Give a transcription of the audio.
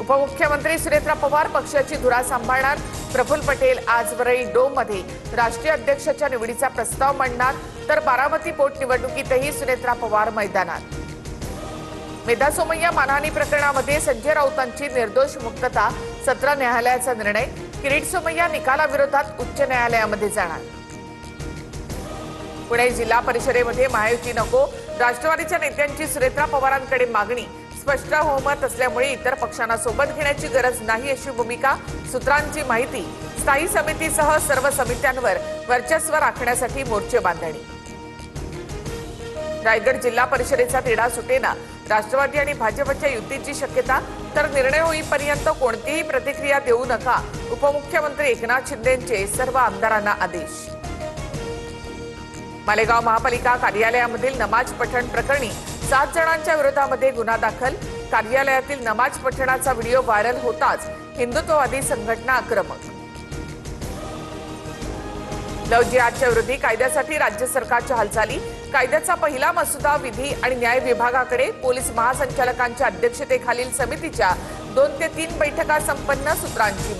उपमुख्यमंत्री सुनेत्रा पवार पक्षाची धुरा सांभाळणार। प्रफुल्ल पटेल आज वरळी डोममध्ये राष्ट्रीय अध्यक्षाच्या निवडीचा प्रस्ताव मांडणार, तर बारामती पोटनिवडणुकीतही सुनेत्रा पवार मैदानात। मेधा सोमय्या मानहानी प्रकरणामध्ये संजय राऊतांची निर्दोष मुक्तता, सत्र न्यायालयाचा निर्णय। किरीट सोमय्या निकालाविरोधात उच्च न्यायालयामध्ये जाणार। पुणे जिल्हा परिषदेमध्ये महायुती नको, राष्ट्रवादीच्या नेत्यांची सुनेत्रा पवारांकडे मागणी। स्पष्ट बहुमत असल्यामुळे इतर पक्षांना सोबत घेण्याची गरज नाही अशी भूमिका सूत्रांची माहिती। स्थायी समितीसह सर्व समित्यांवर वर्चस्व राखण्यासाठी मोर्चे बांधणी। रायगड जिल्हा परिषदेचा तिढा सुटेना, राष्ट्रवादी आणि भाजपच्या युतीची शक्यता, तर निर्णय होईपर्यंत कोणतीही प्रतिक्रिया देऊ नका, उपमुख्यमंत्री एकनाथ शिंदेंचे सर्व आमदारांना आदेश। मालेगाव महापालिका कार्यालयामधील नमाज पठण प्रकरणी 7 जणांच्या विरोधामध्ये गुन्हा दाखल। कार्यालयातील नमाज पठणाचा व्हिडिओ व्हायरल होताच हिंदुत्ववादी संघटना आक्रमक। लव्ह जिहादच्या विरोधी कायद्यासाठी राज्य सरकारच्या हालचाली। कायद्याचा पहिला मसुदा विधी आणि न्याय विभागाकडे। पोलीस महासंचालकांच्या अध्यक्षतेखालील समितीच्या 2 ते 3 बैठका संपन्न, सूत्रांची